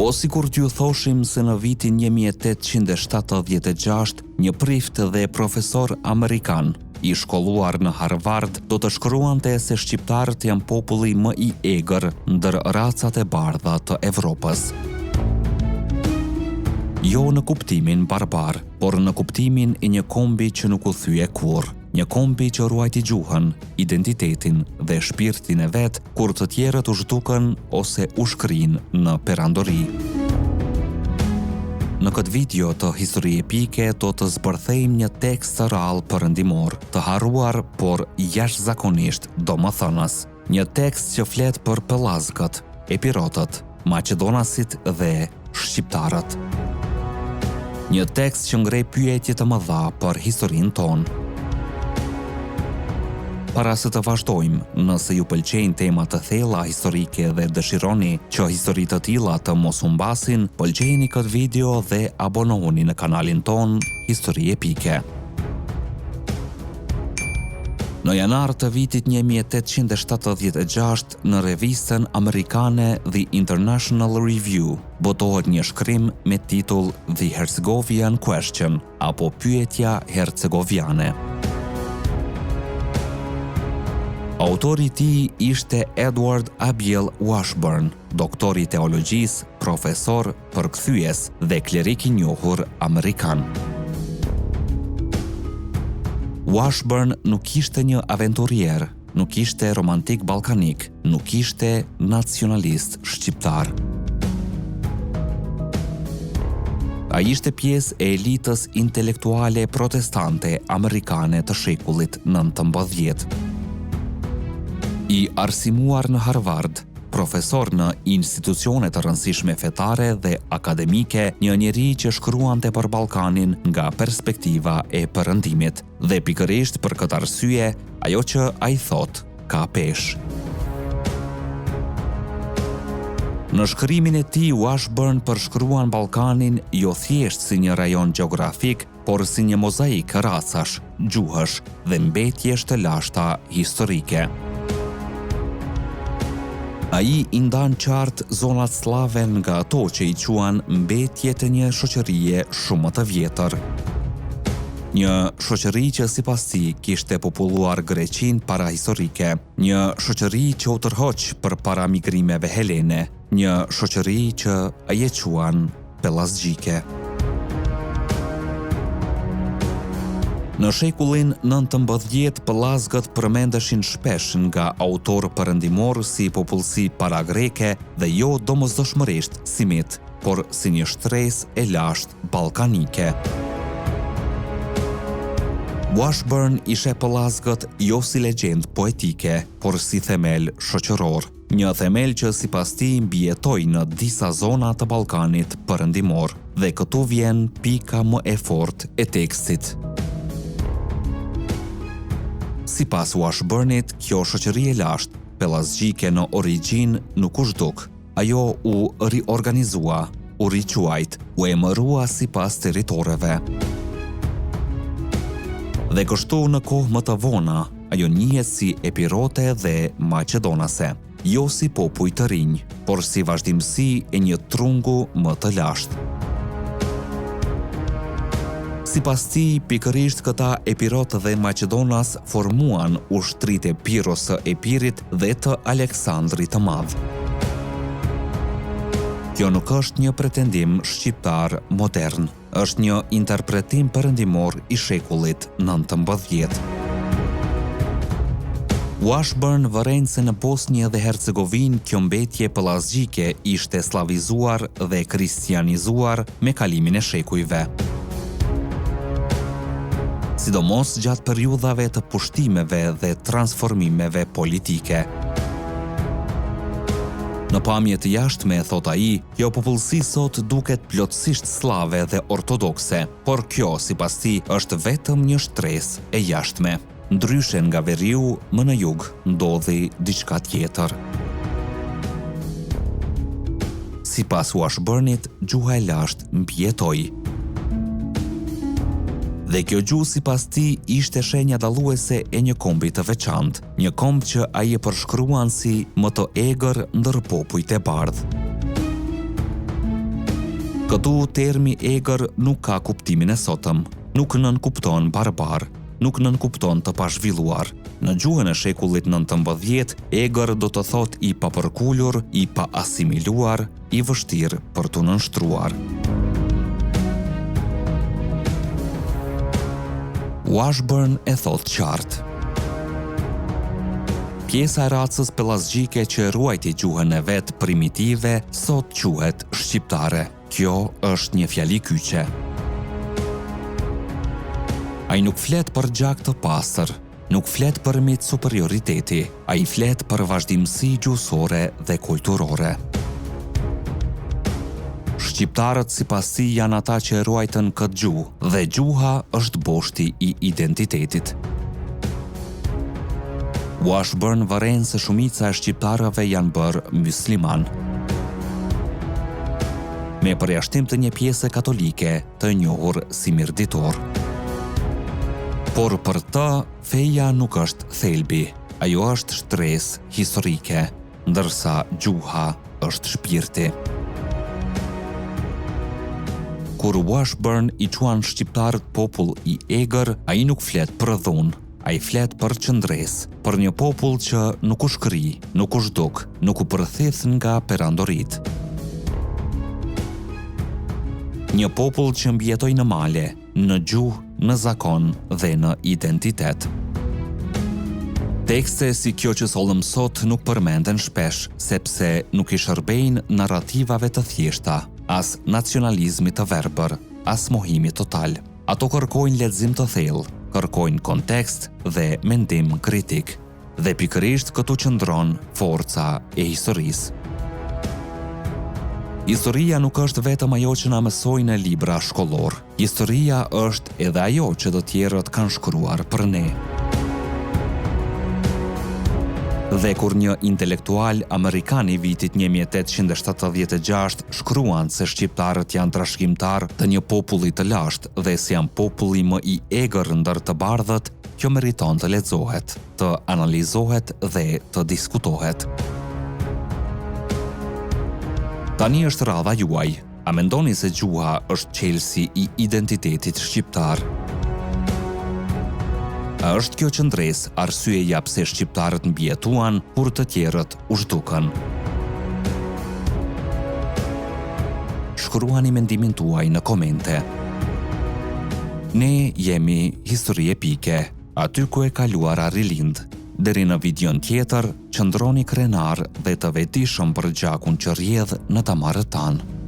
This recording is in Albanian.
Po sikur t'ju thoshim se në vitin 1876, një prift dhe profesor amerikan, i shkolluar në Harvard, do të shkruante se shqiptarët janë populli më i egër ndër racat e bardha të Evropës. Jo në kuptimin barbar, por në kuptimin e një kombi që nuk u thye kurrë. Një kombi që ruajti gjuhën, identitetin dhe shpirtin e vet, kur të tjerët u zhdukën ose u shkrin në perandori. Në këtë video të histori epike do të zbërthejmë një tekst të rallë perëndimor, të harruar por jashtëzakonisht domethënës. Një tekst që flet për pellazgët, epirotët, maqedonasit dhe shqiptarët. Një tekst që ngrej pyetje të mëdha për historinë tonë. Para se të vazhdojmë, nëse ju pëlqejnë temat të thella historike dhe dëshironi që histori të tilla të mos humbasin, pëlqejeni këtë video dhe abonohuni në kanalin ton Histori Epike. Në janar të vitit 1876, në revistën amerikane The International Review, botohet një shkrim me titull The Herzegovian Question, apo pyetja hercegoviane. Autori i tij ishte Edward Abiel Washburn, doktor i teologjisë, profesor, përkthyes dhe klerik i njohur amerikan. Washburn nuk ishte një aventurier, nuk ishte romantik ballkanik, nuk ishte nacionalist shqiptar. Ai ishte pjesë e elitës intelektuale protestante amerikane të shekullit 19. I arsimuar në Harvard, profesor në institucione të rëndësishme fetare dhe akademike, një njeri që shkruante për Ballkanin nga perspektiva e perëndimit, dhe pikërisht për këtë arsye, ajo që ai thot ka peshë. Në shkrimin e tij, Washburn përshkruan Ballkanin jo thjesht si një rajon gjeografik, por si një mozaik racash, gjuhësh dhe mbetjesh të lashta historike. Ai i ndan qartë zonat slave nga ato që i quan mbetje të një shoqërie shumë të vjetër. Një shoqëri që sipas tij kishte populluar Greqinë parahistorike, një shoqëri që u tërhoq përpara migrimeve helene, një shoqëri që ai e quan pellazgjike. Në shekullin 19, pellazgët përmendeshin shpesh nga autorë perëndimor si popullsi paragreke dhe jo domosdoshmërisht si mit, por si një shtresë e lashtë ballkanike. Washburn i sheh pellazgët jo si legjendë poetike, por si themel shoqëror, një themel që sipas tij mbijetoi në disa zona të Ballkanit perëndimor, dhe këtu vjen pika më e fortë e tekstit. Sipas Washburnit, kjo shoqëri e lashtë, pellazgjike në origjinë nuk u zhduk. Ajo u riorganizua, u riquajt, u emërua sipas territoreve. Dhe kështu në kohë më të vona, ajo njihet si epirote dhe maqedonase, jo si popull të rinj, por si vazhdimsi e një trungu më të lashtë. Sipas tij, pikërisht këta epirot dhe Maqedonas formuan ushtrit e Piros së Epirit dhe të Aleksandrit të Madh. Kjo nuk është një pretendim shqiptar modern, është një interpretim perëndimor i shekullit 19. Washburn vëren se në Bosnjë dhe Hercegovinë kjo mbetje pellazgjike ishte slavizuar dhe kristianizuar me kalimin e shekujve. Sidomos gjatë periudhave të pushtimeve dhe transformimeve politike. Në pamje të jashtme, thot ai, kjo popullsi sot duket plotësisht slave dhe ortodokse, por kjo, sipas tij, është vetëm një shtresë e jashtme. Ndryshe nga veriu, më në jug ndodhi diçka tjetër. Sipas Washburnit, gjuha e lashtë mbijetoi. Dhe kjo gjuhë sipas tij ishte shenja dalluese e një kombi të veçantë, një komb që ai e përshkruan si më të egër ndër popujt e bardhë. Këtu termi egër nuk ka kuptimin e sotëm, nuk nënkupton barbar, nuk nënkupton të pazhvilluar. Në gjuhën e shekullit 19, egër do të thot i papërkullur, i pa asimiluar, i vështirë për të nënshtruar. Washburn e thot qartë. Pjesa e racës pellazgjike që ruajti gjuhën e vet primitive sot quhet shqiptare. Kjo është një fjali kyçe. Ai nuk flet për gjak të pastër, nuk flet për mit superioriteti, ai flet për vazhdimsi gjuhësore dhe kulturore. Shqiptarët sipas tij janë ata që ruajtën këtë gjuhë dhe gjuha është boshti i identitetit. Washburn vëren se shumica e shqiptarëve janë bërë mysliman. Me përjashtim të një pjese katolike të njohur si mirditor. Por për të, feja nuk është thelbi, ajo është shtresë historike, ndërsa gjuha është shpirti. Kur Washburn i quan shqiptarët popull i egër, ai nuk flet për dhunë, ai flet për qëndresë, për një popull që nuk u shkri, nuk u zhduk, nuk u përthith nga perandorit. Një popull që mbjetoj në male, në gjuhë, në zakon dhe në identitet. Tekste si kjo që sollëm sot nuk përmenden shpesh, sepse nuk i shërbejnë narrativave të thjeshta, as nacionalizmit të verbër, as mohimit total. Ato kërkojnë lexim të thellë, kërkojnë kontekst dhe mendim kritik. Dhe pikërisht këtu qëndron forca e historisë. Historia nuk është vetëm ajo që na mësojnë në libra shkollor. Historia është edhe ajo që të tjerët kanë shkruar për ne. Dhe kur një intelektual amerikan i vitit 1876 shkruan se shqiptarët janë trashëgimtar të një populli të lashtë dhe se janë populli më i egër ndër të bardhët, kjo meriton të lexohet, të analizohet dhe të diskutohet. Tani është radha juaj. A mendoni se gjuha është çelësi i identitetit shqiptar? A është kjo qëndresë arsyeja pse shqiptarët mbijetuan kur të tjerët u zhdukën? Shkruani mendimin tuaj në komente. Ne jemi Histori Epike, aty ku e kaluara rilind. Deri në videon tjetër, qëndroni krenar dhe të vetëdijshëm për gjakun që rrjedh në tamarët tanë.